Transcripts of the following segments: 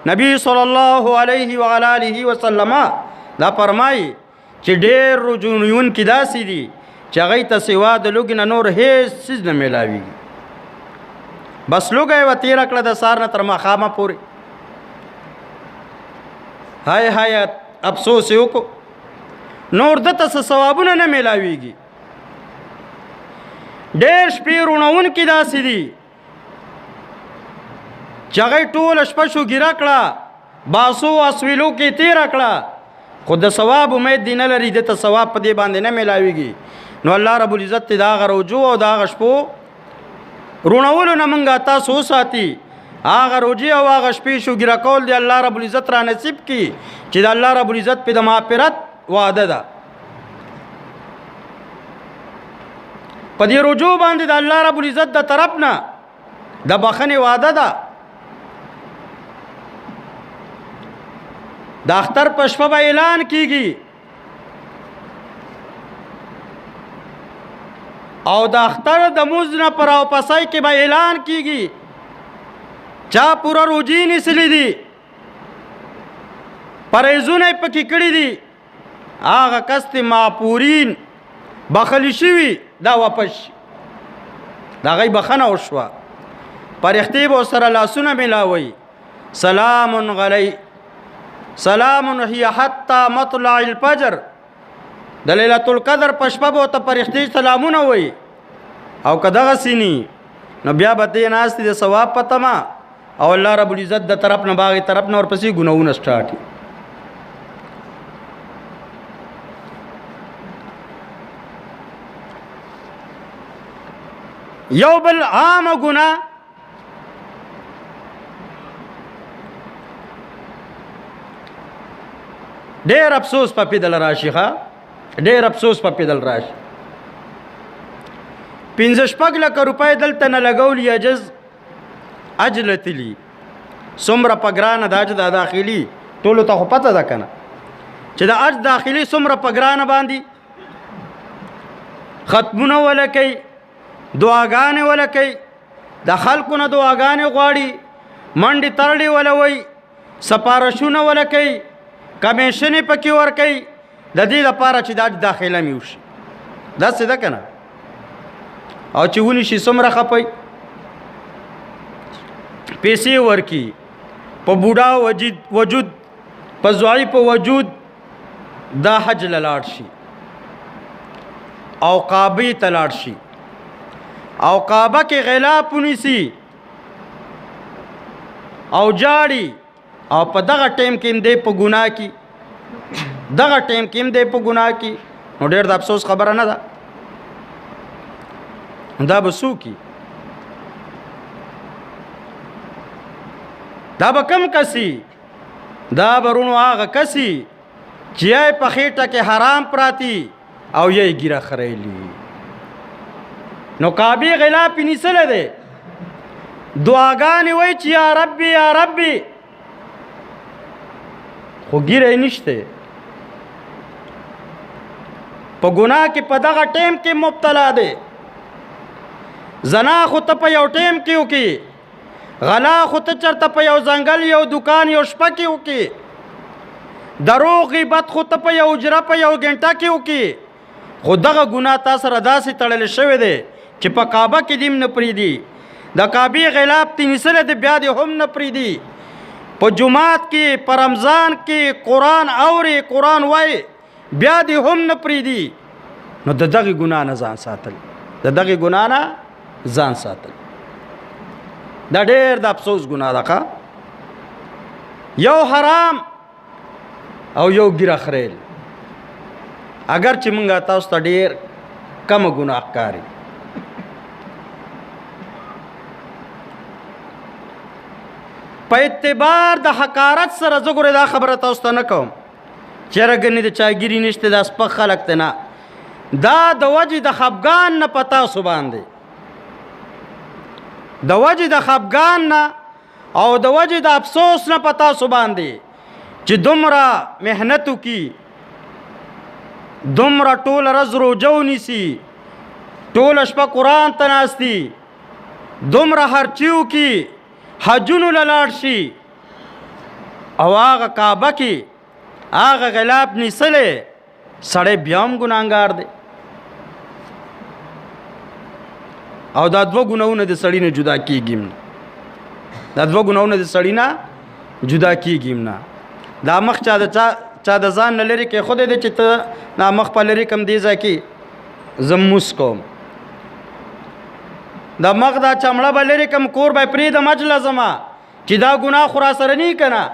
نبی صلی الله علیه و آله وسلم دا فرمایي چې ډېر رجونیون کې داسې دي چې هغوی ته سوا د لوږې نه نور هېڅ څیز نه میلاویږي. بس لوږه یې تېره کړه د سهار نه تر ماښامه پورې. هاي هاي افسوس یې وکړو، نور دته څه ثوابونه نه میلاویږي. ډېر شپې روڼونکي داسې دي چې هغوی ټوله شپه شوګیره کړه، باسو اسویلو کې تېره کړه، خو د ثواب امید دی نه لري، دته ثواب په دې باندې نه میلاویږي. نو الله رب العزت د هغه روجو او د هغه شپو روڼولو نه موږ تاسو وساتي. هغه روجې او هغه شپې شوګیره کول دی الله رب العزت را نصیب کړي چې د الله رب العزت په د مغفرت وعده ده. په دې روجو باندې د الله رب العزت د طرف نه د بخښنې وعده ده. د اختر په شپه به اعلان کیږي او د اختر د مونځ نه پر او پسای کې به اعلان کیږي چا پوره روجې نیسلې دي، پرهیزونه یې پکې کړي دي، هغه کس ته معپورین بخښلي شوي دا واپس شي، د هغوی بخښنه وشوه. فرښتې به ورسره لاسونه میلاوئ. سلام علی سلام هي حتی مطلع الفجر. د لیلة القدر په شپه به ورته فرښتې سلامونه وایي. او که دغسې ني نو بیا به دې ناستې د ثواب په تمه او الله رب العزت د طرف نه باغې طرف نه ورپسې ګناهونه سټارټ. یو بل عامه ګناه ډېر افسوس په پیدل راشي، ډېر افسوس په پیدل راشي. 15 لکه روپۍ دلته نه لګول یجز اجلتلی څومره په ګرانه د اج د داخلي ټولو ته خو پته ده که نه چې د اج داخلي څومره په ګرانه باندې ختمونه وله کوي، دعاګانې وله کوي، د خلکو نه دعاګانې غواړي، منډې ترړې وله وایي، سپارښونه وله کوي، کمیشنې پکې ورکوي د دې لپاره چې د اج داخله مې وشي. داسې ده که نه؟ او چې ونیشي څومره خپئ، پیسې ورکي، په بوډا وجود په ضعیف وجود دا حج له لاړ شي او کعبې ته لاړ شي او کعبه کې غلاف ونیسي او جاړي او په دغه ټیم کې هم دی په ګناه کې، دغه ټیم کې هم دی په ګناه کې. نو ډېر د افسوس خبره نه ده. دا به څوکي، دا به کم کسي، دا به رونو هغه کسي چې یې په خېټه کې حرام پراتی او یې ګیره خریلی. نو کعبې غلاف یې نیسلی دی، دعاګانې وایي چې یا ربي یا ربي، خو ګیره یې نشته. په ګناه کې په دغه ټیم کې مبتلا دی. زنا خو ته په یو ټیم کې وکړي، غلا خو ته چېرته په یو ځنګل یو دکان یو شپه کې وکړي، دروغ غیبت خو ته په یو اجره په یو ګنټه کې وکړي. خو دغه ګناه تا سره داسې تړلی شوی دی چې په کعبه کې دې هم نه پرېږدي، د کعبې غلاف دې نیسلی دی بیا دې هم نه پرېږدي، په جومات کې په رمضان کې قرآن اوري قرآن وایي بیا دې هم نه پرېږدي. نو د دغې ګناه نه ځان ساتل، د دغې ګناه نه ځان ساتل دا ډېر د افسوس ګناه ده. یو حرام او یو ګیره خریل، اگر چې مونږ تاسو ته ډېر کم ګناه ښکاري. په اعتبار د حقارت سره زه ګورې دا خبره تاسو ته نه کوم چې رګنې د چاګیري نشته دا سپک خلک ته نه، دا د وجې د خفګان نه په تاسو باندې، د وجې د خفګان نه او د وجې د افسوس نه په تاسو باندې چې دومره محنت وکړي، دومره ټوله ورځ روژه ونیسي، ټوله شپه قرآن ته ناستي، دومره خرچي وکړي، حجونو له لاړ شي، او هغه کعبه کې هغه غلاف نیسلې سړی بیا هم ګناهګار دی. او دا دوه ګناهونه د سړي نه جدا کېږي نه، دا دوه ګناهونه د سړي نه جدا کېږي نه. دا مخ چا د ځان نه لرې کې خود دې چې ته دا مخ په لرې کم دی ځای کې زموس کوم، دا مخ دا چمړه به لرې کم کور به پرېږدم اجلزمه چې دا ګناه خو را سره نه که نه.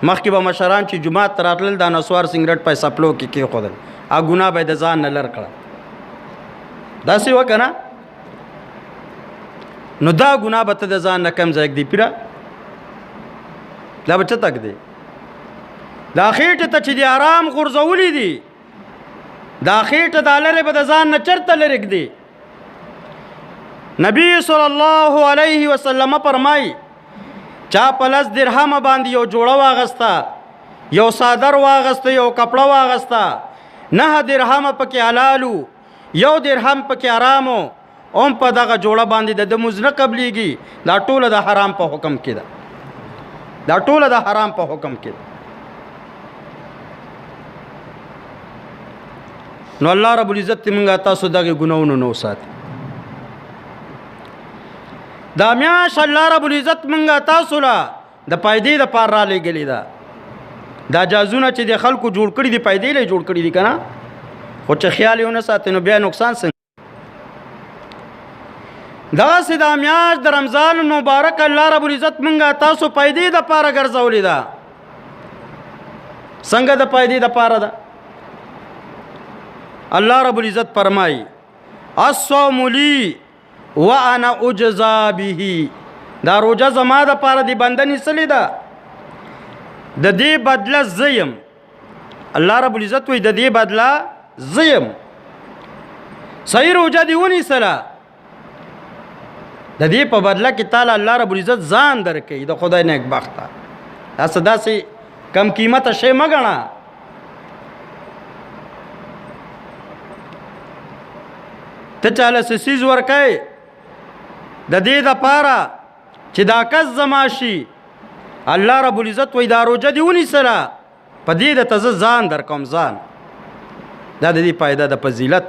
مخکې به مشران چې جومات ته راتلل دا نسوار سګرټ په سپلو کې کېښودل، هغه ګناه به یې د ځان نه لر کړه. داسې وکړه نه، نو دا ګناه به ته د ځان نه کم ځای ږدي پیره، دا به څه تک دی. دا خېټې ته چې د آرام غورځولي دي، دا خېټه دا لرې به د ځان نه چېرته لرې ږدي. نبی صلی الله علیه وسلم فرمایي چا په 10 درهمه باندې یو جوړه واغسته، یو صادر واغسته، یو کپړه واغسته، 9 درهمه پکې حلالو، 1 درهم پکې حرامو، هم په دغه جوړه باندې د مونځ نه قبلیږي. دا ټوله د حرام په حکم کې ده، دا ټوله د حرام په حکم کې ده. نو الله رب العزت موږ تاسو دغه ګناهونو نو ساتي. دا میاش الله رب العزت موږ تاسو لا د پایدې د پار را لګلې ده. دا جازونه چې د خلکو جوړ کړي دي پایدې له جوړ کړي دي کنه، خو چې خیال یې ونه ساتي نو بیا نقصان څنګه. دا سې دا میاش د رمضان مبارک الله رب العزت موږ تاسو پایدې د پاره ګرځولې ده. څنګه د پایدې د پاره ده؟ الله رب العزت فرمای الصوم لی وانا اجزا به، دا روزه زما د پاره دی بندنی سلی ده، د دې بدله زیم. الله رب العزت وی د دې بدله زیم. صحیح روزه دی ونی سلا، د دې په بدله کې تعالی الله رب العزت ځان درکې د خدای نیک بخته. تاسو داسې کم قیمته شی مګڼه. ته چاله سیز ورکای د دې د پاره چې دا کس زما شي، الله رب العزت وی دا روزه دی ونی سره په دې د تز ځان در کوم ځان. دا د دې فائدہ د فضیلت.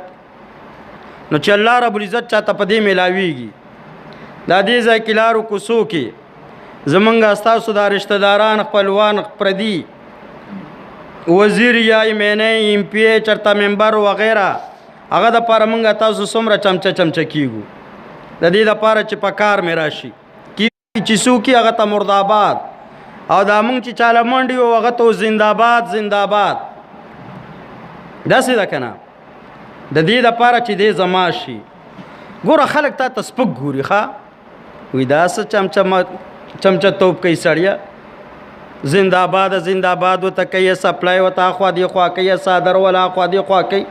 نو چې الله رب العزت چاته په دې ملاویږي، دا دې ځای کې لارو کوڅو کې زمونږ استاسو دا رشتہ داران خپلوان پردي وزیر یا ایمنه ایم پی چرته ممبر وغیرہ هغه د پاره مونږه تاسو څومره چمچه کیږو د دې د پاره چې په کار مې راشي کی چې څوک هغه ته مرداباد او دا مونږ چې چاله منډي او هغه ته زنده‌باد داسې ده کنه. د دې د پاره چې دې زما شي ګوره خلک ته تسپک ګوري ښا وې دا څه چمچه توپ کوي سړیا زنده‌باد وته کوي سپلای وته خو دې خوا کوي صادر ولا خو دې خوا کوي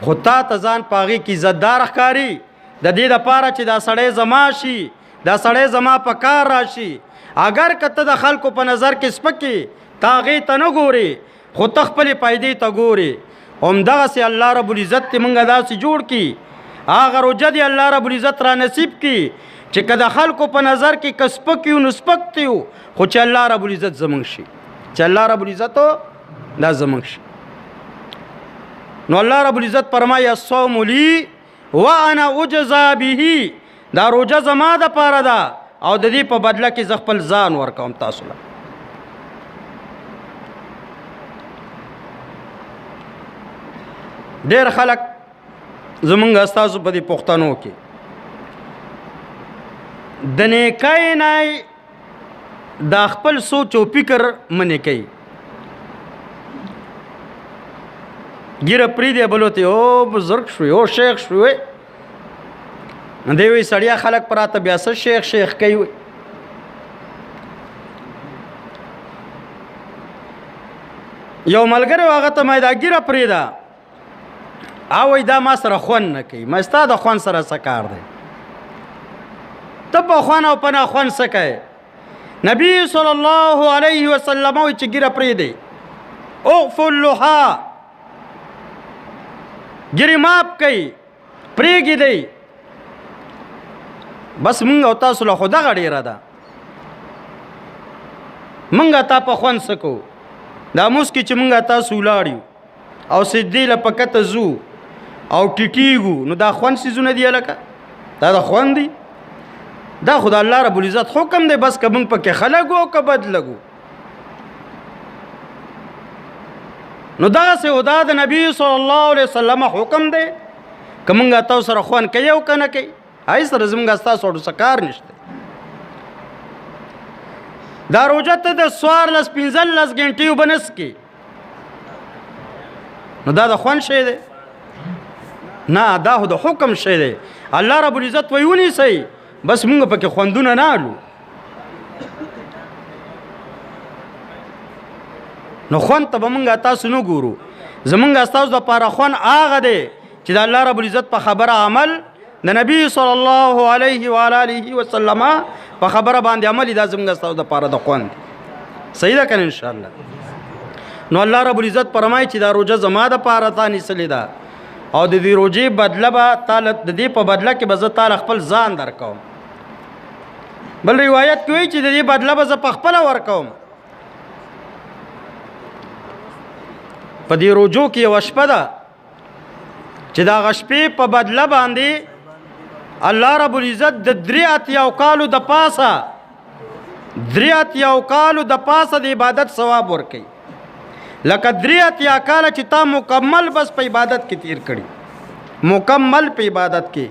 خو تا ته ځان پاغي کی زدار ښکاری. د دې د پاره چې دا سړی زما شي دا سړی زما په کار راشي. اگر کته د خلکو په نظر کې سپکی تاغي ته نه ګوري خو تخپل پایدې ته ګوري. همدغه سي الله رب العزت موږ داسې جوړ کی هغه روزه دی الله رب العزت را نصیب کی چې کله خلکو په نظر کې کسپکیو نسپکتیو خو چې الله رب العزت زمونږ شي، چې الله رب العزت دا زمونږ شي. نو الله رب العزت فرمایي الصوم لی وانا اجزا به، دا روزه زما د پاره ده او د دې په بدله کې ز خپل ځان ورکوم تاسو له. ډېر خلک زمونږ استاسو په دې پښتنو کې د نیکۍ نه دا خپل سوچ او فکر منې کوي. ګیره پریدي بلوته او بزرگ شوی او شیخ شوی دی وی سړیا خلک پراته بیا څه شیخ کوي. یو ملګری هغه ته مې دا ګیره پریدا او دا ما سره خون نه کوي. ما ستا د خون سره څه کار دی؟ ته په خون او په نه خون څه کوي؟ نبی صلی الله علیه وسلم وی چې ګیره پریدي اوفلها ګیری ماپ کوي پریږي دی. بس مونږ او تاسو له خدا غړي را ده منګه تا په خوند سکو دا موس کې چې منګه تاسو ولاړ او سجدې له پکته زو او ټیټیږو نو دا خوند سيزونه دی لکه دا د خوند دی دا خدای الله رب العزت حکم دی بس که موږ پکې خلګو که بد لګو نو دا سه خدا د نبی صلی الله علیه وسلم حکم دی که موږ تاسو سره خوان کوي او کنه کوي هاي سره زموږ تاسو ورته سکار نشته دا روزه ته د سوار لس 15 غنټې وبنس کی نو دا د خوان شی دی نه دا د حکم شی دی الله رب العزت ویونی سي بس موږ پکې خوندونه نه الو نو خوان ته به موږ تاسو نه ګورو زمونږ تاسو د پاره خوان هغه دی چې د الله رب العزت په خبره عمل د نبی صلی الله علیه و آله وسلم په خبره باندې عمل دا زمونږ تاسو د پاره د خوان صحیح ده کنه ان شاء الله نو الله رب العزت فرمایي چې دا روزه زما د پاره تا نسلې ده او د دې روزي بدله به تعالی د دې په بدله کې به زه تعالی خپل ځان درکوم بل روایت کوي چې د دې بدله به زه په خپل ورکوم په دې روزو کې یو شپه ده چې دا غشپې په بدله باندې الله رب العزت د 3 کالو د پاسه 3 کالو د پاسه د عبادت ثواب ورکي لکه 3 کال چې تا مکمل بس په عبادت کې تیر کړي مکمل په عبادت کې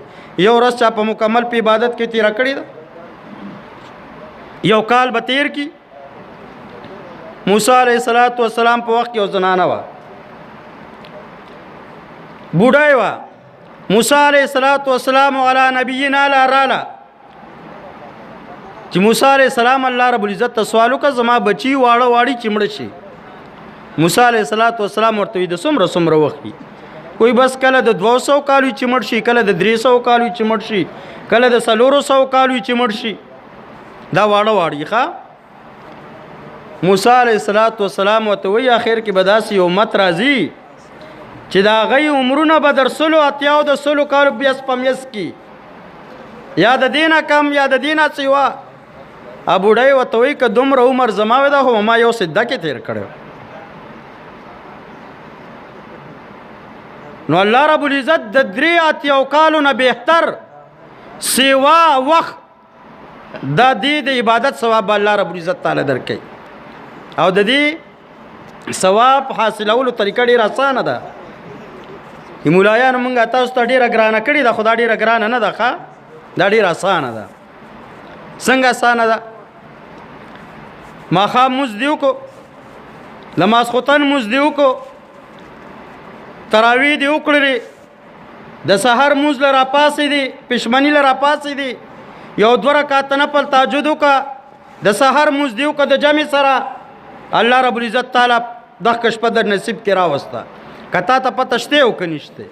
یو ورځ چا په مکمل په عبادت کې تیر کړي یو کال به تیر کی موسی علیہ السلام په وخت کې یو زنانه وا بوډای وا موسی علیہ السلام علی نبینا رالا چې موسی علیہ السلام الله رب العزت ته سوال وکړ زما بچي واړه واړي چمړ شي موسی علیہ السلام ورته د څومره وخت کوئی بس کله د 200 کالو چمړ شي کله د 300 کالو چمړ شي کله د 400 کالو چمړ شي دا واړه واړي ښا موسی علیہ السلام ته وی اخر کې بداسي امت راځي چې دا غي عمرونه بدر سلو اتیاو د سلو کالو بیس پمیس کی یا د دینه کم یا د دینه سیوا ابو ډای وته وی ک دومره عمر زماوي دا هو ما یو سده کې تیر کړو نو الله رب العزت د 3 کالو نه بهتر سیوا وخت دا د عبادت ثواب الله رب العزت تعالی درکې او د دې ثواب حاصلولو طریقه ډیره آسانه ده مولایانو مونږه تاسو ته ډیره ګرانه کړې ده خدای ډیره ګرانه نه ده ښا دا ډیره آسانه ده څنګه آسانه ده ماښام مونځ دیو کو لماسخوتن مونځ دیو کو تراوی دی وکړلې د سحر مونځ له راپاسې دي پښمنی له راپاسې دي یو 2 رکعات نفل تهجد وکړه د سحر مونځ دیو کو د جمع سره الله رب العزت تعالی د شپه در نصیب کې راوسته کته ته پته شته او کنيشته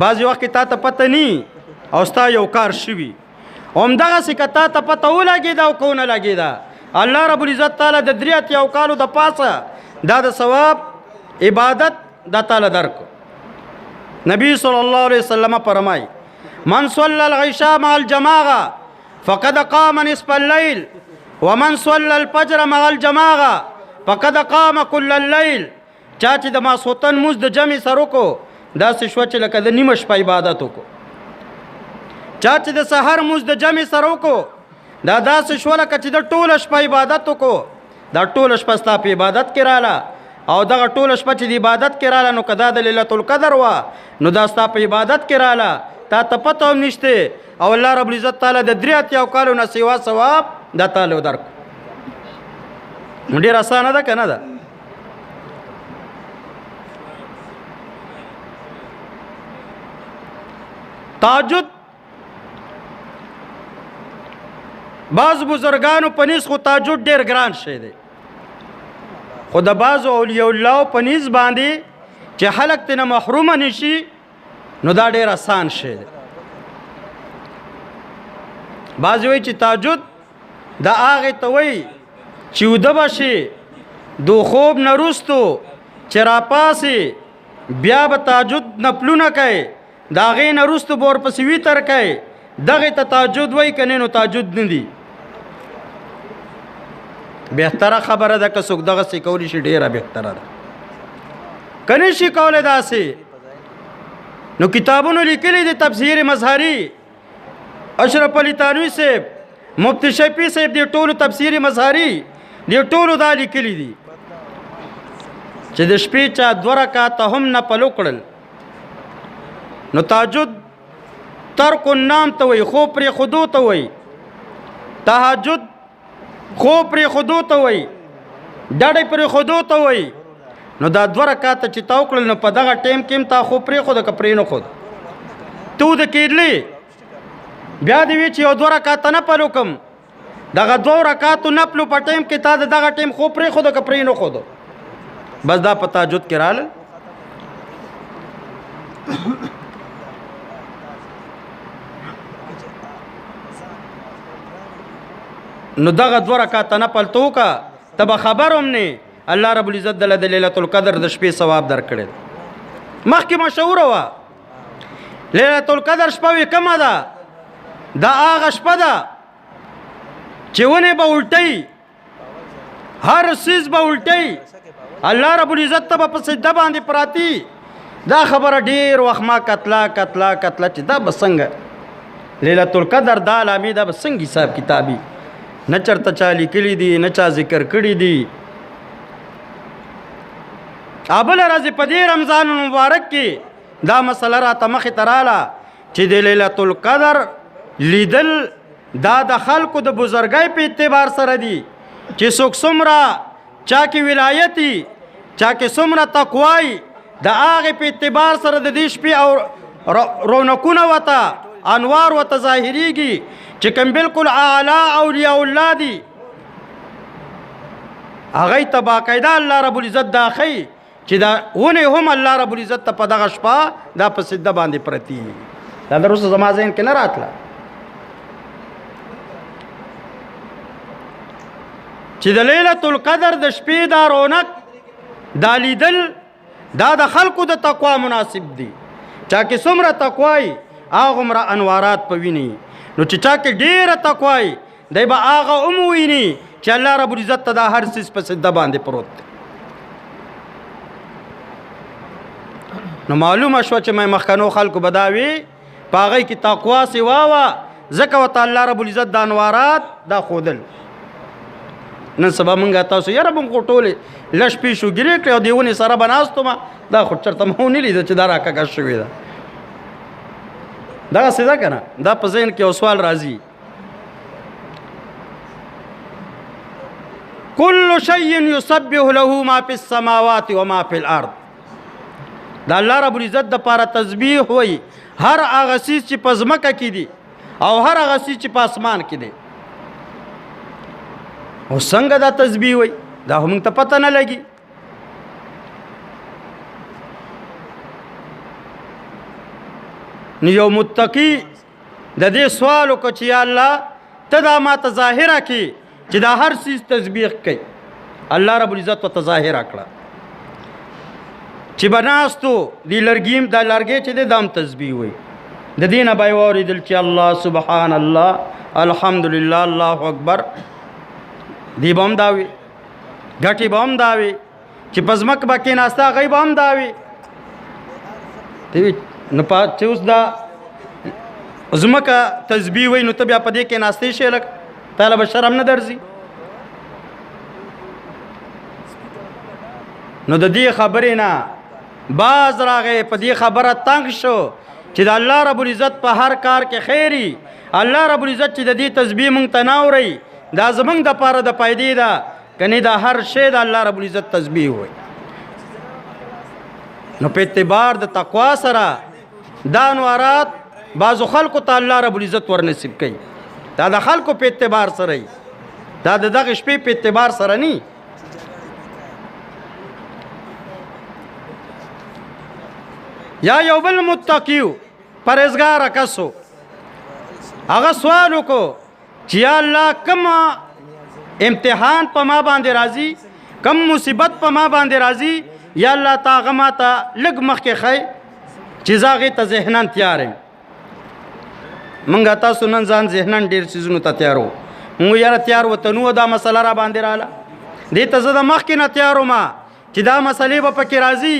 بعضی وخت ته پته ني او ستا یو کار شوي همدغه سکته ته پته ولګي دا او کو نه لګي دا الله رب العزت تعالی د 3 کالو د پاسه دا د ثواب عبادت دا تعالی درکو نبی صلی الله علیه وسلم فرمای من صلى العشاء مع الجماعه فقد قام نصف الليل ومن صلى الفجر مع الجماعه فقد قام كل الليل چا چې د ماسوتن موږ د جمع سره کو دا څه شو چې لکه د نیمه شپه عبادت وکړو چا چې د سحر موږ د جمع سره کو دا داسې شو لکه چې د ټوله شپه عبادت وکړو دا ټوله شپه ستا په عبادت کې رااله او دغه ټوله شپه چې د عبادت کې رااله نو کدا د ليله القدر وا نو دا ستا په عبادت کې رااله تا ته پته هم نشته او الله رب العزت تعالی د 3 کالو نه سیوا ثواب دا تعالی درک ډیر آسان ده کنه ده تهجد بعض بزرگانو پنیز خو تهجد ډیر ګران شي دی خو د بعض اولیاء الله پنیز باندې چې خلق تنه محروم نشي نو دا ډیر آسان شي دی بعض وی چې تهجد دا هغه ته وی چې وده بشي دو خوب نرستو چې راپاسي بیا به تهجد نپلونه کوي دا غي نرستو بور پسې وی تر کوي دغه ته تهجد وای کنه نو تهجد نه دی بهتره خبره ده که څوک دغسې کولی شي ډېره بهتره ده که نه شي کولی داسې نو کتابونو لیکلي دي تفسیر مظهري اشرف علي تانوي صاحب مفتی شفیع صاحب دې ټولو تفسیر مظهري دې ټولو دا لیکلي دي چې د شپې چا 2 رکعاته هم نفل وکړل نو تهجد ترک النام ته وایي خوب پرې خودو ته وایي تهجد خوب پرې خودو ته وایي ډډې پرې خودو ته وایي نو دا 2 رکعاته چې تا وکړل نو په دغه ټیم کې هم تا خوب پرېښوده که پرې نه ښود تو د کېدلې بیا دې وي چې یو 2 رکعاته نفل وکړم دغه 2 رکعاتو نفلو په ټیم کې تا د دغه ټیم خوب پرېښوده که پرې نه ښوده بس دا په تهجد کې راغلل نو دغه 2 رکعاته نفل تو کا ته به خبر هم نه الله رب العزت دله د لیلة القدر د شپې ثواب درکړی مخکې مشهوره وه لیلة القدر شپه وي کومه ده دا هغه شپه ده چې ونې به الټی هر څیز به الټی الله رب العزت ته به په سجده باندې پراتی دا خبره ډېر وخت ما کتله چې دا به څنګه لیلة القدر دا علامې دا به څنګه حساب کتابي نه چرته چا لیکلي دي نه چا ذکر کړي دي بله ورځې په دې رمضان مبارک کې دا مسله راته مخې ته راله چې د لیلة القدر لیدل دا د خلکو د بزرګۍ په اعتبار سره دي چې څوک څومره چا کې ولایتي چا کې څومره تقوای د هغې په اعتبار سره د دې شپې او رونقونه ورته انوار ورته ظاهریږي چې کوم بالکل اعلی اولیاء الله دي هغوی ته باقاعده الله رب العزت دا ښیي چې دا ونې هم الله رب العزت ته په دغه شپه دا په سجده باندې پرتي دا د روسه زما ذهن کې نه راتله چې د لیلة القدر د شپې دا رونق دا لیدل دا د خلکو د تقوا مناسب دي چا کې څومره تقوای هغومره انوارات په ویني نو چې چا کې ډېره تقوای دی به هغه هم ویني چې الله رب العزت ته دا هر څیز په سجده باندې پروت دی نو معلومه شوه چې مې مخکنو خلکو به دا وي په هغې کې تقوا سوا وه ځکه ورته الله رب العزت د انوارات دا ښودل نن سبا مونږ تاسو یاره به مو خو ټولې لږ پیشوګیرې کړې او د ونې سره به ناست ومه دا خو چېرته مو ونه لیده چې دا راکږه شوې ده دغسې ده که نه دا په ذهن کې یو سوال راځي کل شیء یسبح له ما فی السماوات و ما فی الارض دا الله رب العزت دپاره تسبیح وایي هر هغه څیز چې په ځمکه کې دي او هر هغه څیز چې په اسمان کې دی او څنګه دا تسبیح وایي دا خو موږ ته پته نه لګي نو یو متقي د دې سوال وکړه چې یا الله ته دا ماته ظاهره کړي چې دا هر څیز تسبیح کوي الله رب العزت ورته ظاهره کړه چې به ناستو دې لرګي دا لرګی چې دی دا هم تسبیح وایي د دې نه به یې واورېدل چې الله سبحان الله الحمدلله الله اکبر دی به هم دا وي ګټې به هم دا وي چې په ځمکه به کېناسته هغوی به هم دا وي نو چې اوس دا ځمکه تسبیح وایي نو ته بیا په دې کېناستی شې لکه تاله به شرم نه درځي نو د دې خبرې نه باز راغی په دې خبره تنګ شو چې د الله رب العزت په هر کار کې خیري الله رب العزت چې د دې تسبیح مونږ ته نه اورئ دا زمونږ دپاره د فایدې ده کنې دا هر شی د الله رب العزت تسبیح وایي نو په اعتبار د تقوا سره دا انوارات بعضو خلکو ته الله رب العزت ورنصیب کوي دا د خلکو په اعتبار سره وي دا د دغې شپې په اعتبار سره نه یا یو بل متقیو پرهیزګاره کس و هغه سوال وکړو چې یا الله کوم امتحان په ما باندې راځي کم مصیبت په ما باندې راځي یا الله تا هغه ماته لږ مخکې ښی چې زه هغې ته ذهناً تیار یم موږ تاسو نن ځان ذهناً ډېر څیزونو ته تیار وو موږ یاره تیار ورته نو دا مسله را باندې راله دې ته زه د مخکې نه تیار وم چې دا مسلې به پکې راځي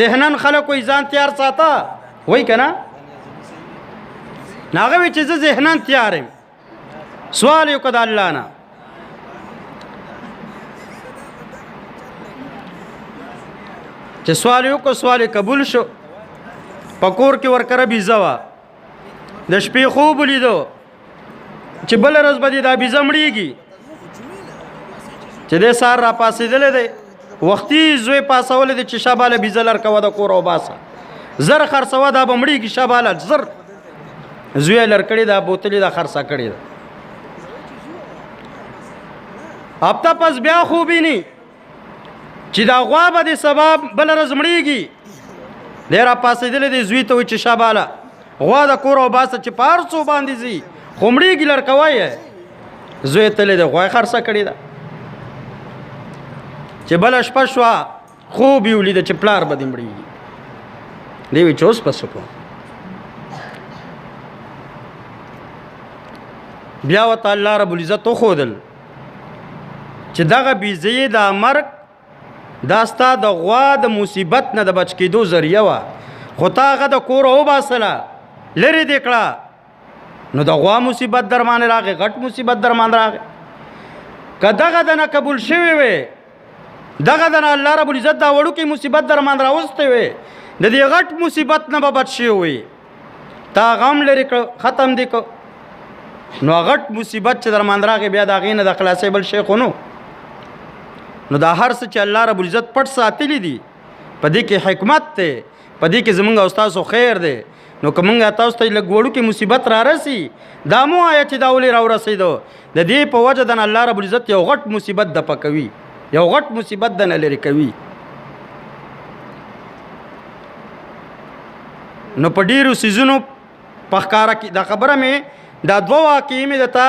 ذهناً خلک وایي ځان تیار ساته وایي که نه هغه وایي چې زه ذهناً تیار یم سوال یې وکړه د الله نه چې سوال یې وکړو سوال یې قبول شو په کور کې ورکره بیزه وه د شپې خوب ولیدو چې بله ورځ به دې دا بیزه مړېږي چې دی سهار را پاڅېدلی دی وختي زوی پاسولی دی چې شاباله بیزه لر کوه د کور او باسه زر خرڅوه دا به مړېږي شاباله زر زوی یې لر کړې ده بوتلې ده خرڅه کړې ده هفته پس بیا خوب ویني چې دا غوا به د سبا بله ورځ مړېږي دی را پاڅېدلی دی زوی ته وایي چې شاباله غوا د کور او باسه چې په هر څو باندې ځي خو مړېږي لر کوه یې زوی یې تللی دی غوا یې خرڅه کړې ده چې بله شپه شوه خوب یې ولیده چې پلار به دې مړېږي دی وایي چې اوس به څه کوم بیا ورته الله رب العزت وښودل چې دغه بیزه د مرګ دا ستا د غوا د مصیبت نه د بچ کېدو ذریعه وه خو تا هغه د کوره وباسله لرې دې کړه نو د غوا مصیبت در باندې راغی غټ مصیبت در باندې راغی که دغه د نه قبول شوی وی دغه د نه الله رب العزت دا وړوکې مصیبت در باندې راوستی وی د دې غټ مصیبت نه به بچ شوی وی تا غم لرې کړ ختم دې کړ نو غټ مصیبت چې در باندې راغی بیا د هغې نه د خلاصې بل شی خو نو دا هر څه چې الله رب العزت پټ ساتلی دي په دې کې حکمت دی په دې کې زمونږ او ستاسو خیر دی نو که مونږ تاسو ته لږ وړوکې مصیبت را رسي دا مو وایه چې دا ولې راورسېدو د دې په وجه د الله رب العزت یو غټ مصیبت دفع کوي یو غټ مصیبت د نه لرې کوي نو په ډېرو څیزونو په ښکاره کې دا خبره مې دا دوه واقعې مې درته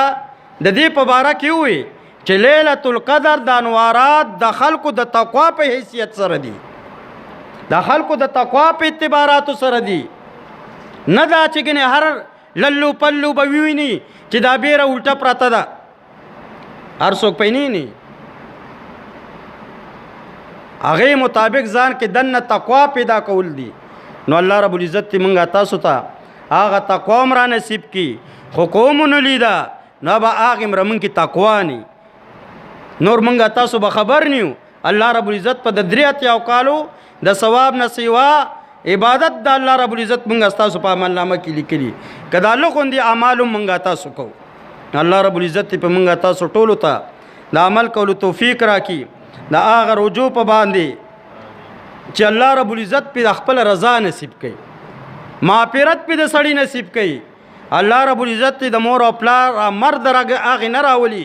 د دې په باره کې ووایي چې لیلة القدر د انوارات د خلکو د تقوا په حیثیت سره دي د خلکو د تقوا په اعتباراتو سره دي نه دا چې ګنې هر للو پلو به وویني چې دا بیره الټه پرته ده هر څوک پینې نه هغې مطابق ځان کې دننه تقوا پیدا کول دي نو الله رب العزت موږ تاسو ته هغه تقوا هم را نصیب کړي خو کوم ونه لیده نو به هغې هم رمونږ کې تقوا نه نور موږ تاسو به خبر نیو الله رب العزت په د 83 کالو د ثواب نه سوا عبادت د الله رب العزت موږ تاسو په عمل نامه کې لیکلي که دا لغوندې اعمال هم موږ تاسو کوو الله رب العزت په موږ تاسو ټولو ته د عمل کولو توفیق راکړي د هغه رجوع په باندې چې الله رب العزت په خپل رضا نصیب کړي مغفرت په د سړی نصیب کړي الله رب العزت د مور او پلار مرد هغې نه راولي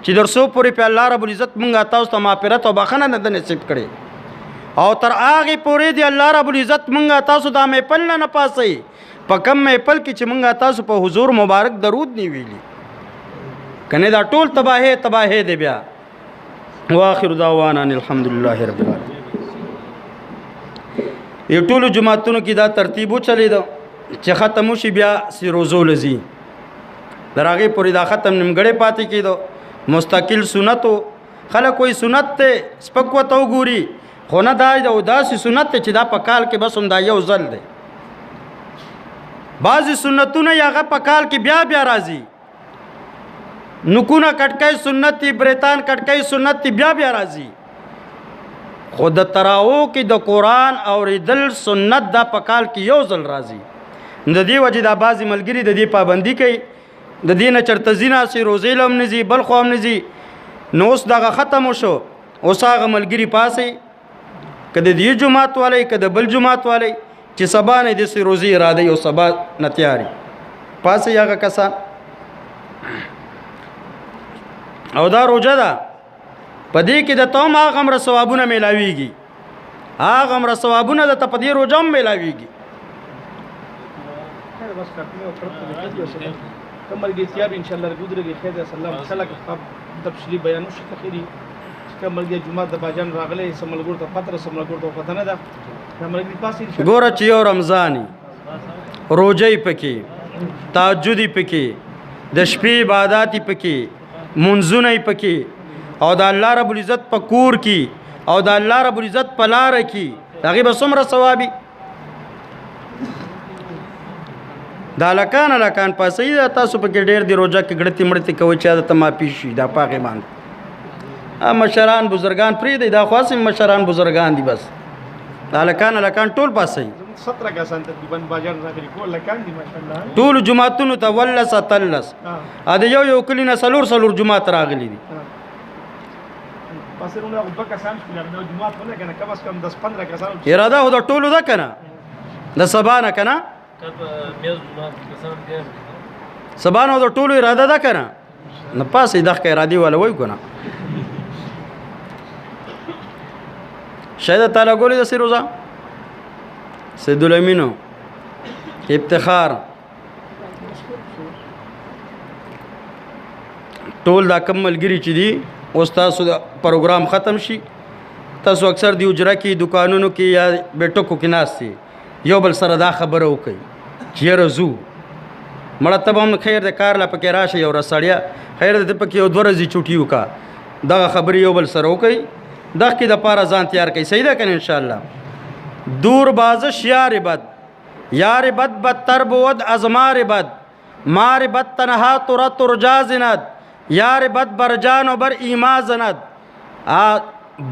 چې در څو پورې په الله رب العزت مونږ تاسو ته مغفرت او بخښنه نه نصیب کړي او تر هغې پورې دی الله رب العزت مونږ تاسو دا محفل نه پاسئ په کم محفل کې چې مونږ تاسو په حضور مبارک درود نه ویلي کنه دا ټول تباهی دی بیا واخر دعوانا الحمد لله رب العالمین یو ټولو جماعتونو کې دا ترتیب وچلېده چې ختم وشي بیا سیروزو لځي در هغې پورې دا ختم نیمګړی پاتې کېدو مستقل سنتو خلک کوئی سنت ته سپک ورته وګوري خو نه دا داسې سنت دی چې دا په کال کې بس هم دا یو ځل دی بعضې سنتونه یې هغه په کال کې بیا بیا راځي نکونه کټکۍ سنت دي بریتان کټکۍ سنت دي بیا بیا راځي خو د تراو کې د قرآن اورېدل سنت دا په کال کې یو ځل راځي د دې وجې دا بعضې ملګري د دې پابندي کوي د دې نه چېرته ځي ناستې روزې له هم نه ځي بل خوا هم نه ځي نو اوس دغه ختم وشو اوس هغه ملګري پاسئ که د دې جومات والی که د بل جومات والی چې سبا نه داسې روزې اراده او سبا نه تیاري پاسئ هغه کسان او دا روجه ده په دې کې د ته هم هغه همره ثوابونه میلاویږي هغه همره ثوابونه د ته په دې روجه هم میلاویږي کمرګي تیار ان شاء الله ګودرګي خیر سلام خلک تفصیلی بیان شو تخیری کمرګي جمعه د باجان راغله سملګور ته پتر سملګور ته پته نه ده کمرګي پاسې ګوره چې یو رمضاني روجې پکې تهجد پکې د شپې عبادت پکې منځونه پکې او د الله رب العزت په کور کې او د الله رب العزت په لار کې هغه به څومره ثوابي دا لکان پاسې دا تاسو په کې ډېر دی روزه کې ګړتي مړتي کوي چې دا ما پیشي دا پاګې باندې مشران بزرگان پری دی دا خاصم مشران بزرگان دي بس دا لکان ټول پاسې 17 کسان تقریبا بازار راغلي کول لکان دي ماشاءالله ټول جمعتونو ته ولس تلس ا د یو کلی نه سلور جمعات راغلي دي پاسرونه او کسان چې نو جمعات ونه کنه کم از کم 10 15 کسان اراده هو د ټولو ده کنه د سبانه کنه سبانه د ټولو اراده ده کنه نه پاسې دغه ارادي ولا وای کنه شاید تعالی ګولې د سروزه سید الامینو افتخار ټول دا کملګری چې دي اوس تاسو دا پروګرام ختم شي تاسو اکثر دی اجرا کې دکانونو کې یا بیٹکو کې ناشتي یو بل سره دا خبره وکي چې رزو مړه ته هم خیر د کار لا پکې راشه یو رسړیا خیر د پکې یو دورځي چوټي وکا دا خبري یو بل سره وکي دا کې د پاره ځان تیار کړي صحیح ده کنه ان شاء الله دور بازش یار بد یار بد بدتر بود ازمار بد مار بد تنها ترت رجازند یار بد برجان و بر ایما زند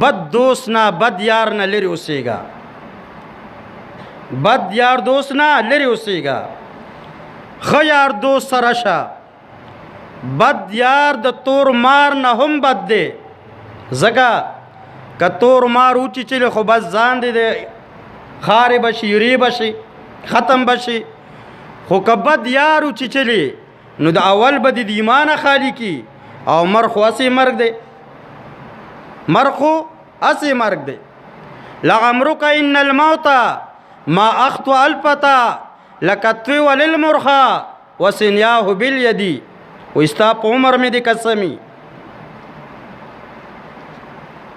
بد دوست نه بد یار نه لري اوسېګا بد یار دوست نه لري اوسېګا خو یار دوست سره شه بد یار د تور مار نه هم بد دی زګه که تور مار اوچی چلی خو بس ځان دی خارې بشي یری بشي ختم بشي خو که بد یار اوچی چلی نو د اول به د ایمانه خالی کی او مرخو اسی مرگ دی مرخو اسی مرگ دی لغمرک ان الموت ما اخطو الفتا لکتوی وللمرخا وسنیاه بالیدی و استا په عمر می دی قسمی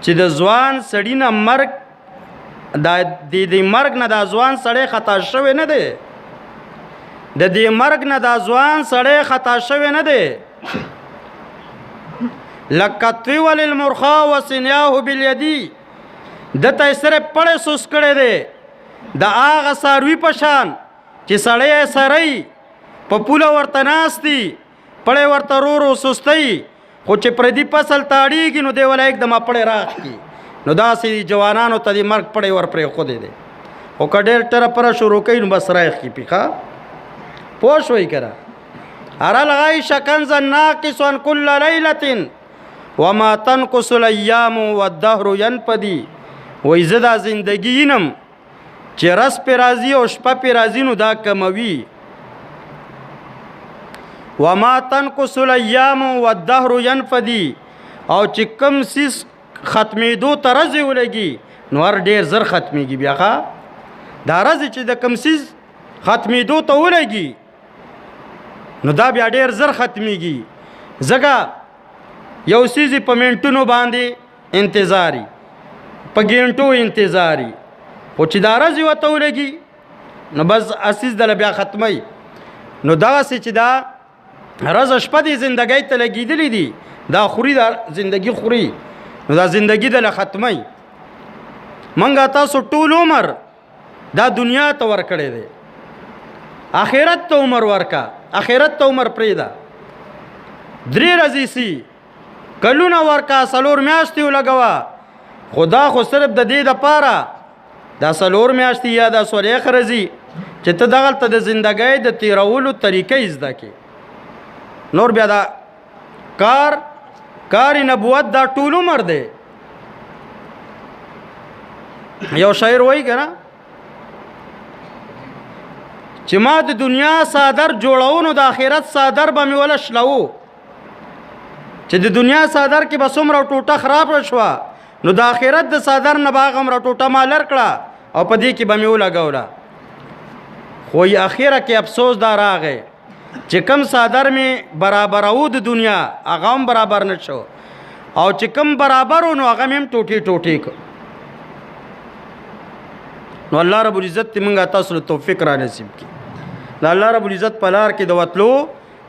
چې د ځوان سړی نه مرګ د مرګ نه د ځوان سړی خطا شوی نه دی د دې مرګ نه د ځوان سړی خطا شوی نه دی لکتوی وللمرخا وسنیاه بالیدی دته سره پړې سوس کړی دی د هغه څاروي په شان چې سړی سړی په پوله ورته ناستي پړې ورته رو سستي خو چې پردي فصل تاړيږي نو دی ولا एकदम پړې راخي نو داسې جوانانو ته د مرګ پړې ور پرې خو دی او کډیر تر پر شروع کین بس راخ کی پیخه پوښ وای کرا ار لغای شکنز ناقص كل ليله وما تنقص الايام والدهر ينفدي وای زدا زندگینم چې رس په راضي او شپه په راضي نو دا کموي وما تنقص الايام والدهر ينفدي او چې کم سیس ختمېدو ته رځي ولګي نو هر ډیر زر ختميږي بیا ښا دا رځي چې د کم سیس ختمېدو ته ولګي نو دا بیا ډیر زر ختميږي زګه یو سیزي په منټونو باندې انتظاری په ګنټو انتظاری او چې دا رځي وته ولګي نو بس اساس د بیا ختمي نو دا چې دا رز شپه دی زندګۍ ته لګېدلې دي دا خوري دا زندگی خوري نو دا زندگی د ختمي منګه تاسو ټول عمر دا دنیا ته ور کړې دي آخرت ته عمر ورکا آخرت ته عمر پریدا درې ورځې سي کلونه ورکا سلور میاشتې ولګوا خدا خو صرف د دې د پاره دا سلور میاشتې یا دا سولې خرزي چې ته دغلت د زندګۍ د تیرولو طریقې زده کې نور بیا دا کار نبوت دا ټول عمر دی یو شاعر وایي کنه چې ما د دنیا صادر جوړاونو د آخرت صادر به مې ولا شلو چې د دنیا صادر کې به څومره ټوټه خراب شوه نو د آخرت د صادر نه باغ هم ټوټه ما لر کړه او په دې کې به مې ولګوله خو یې اخره کې افسوس دا راغی چې کم صادر می برابر او د دنیا هغه هم برابر نشو او چې کم برابر نو هغه هم ټوټي نو الله رب العزت موږ تاسو ته توفیق را نصیب کړي دا الله رب العزت په لار کې د وتلو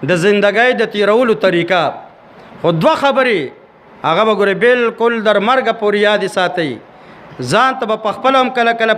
د زندګۍ د تیرولو طریقه خو دوه خبرې هغه به ګورې بالکل در مرګه پورې یاد ساتئ ځان ته به په خپله هم کله کله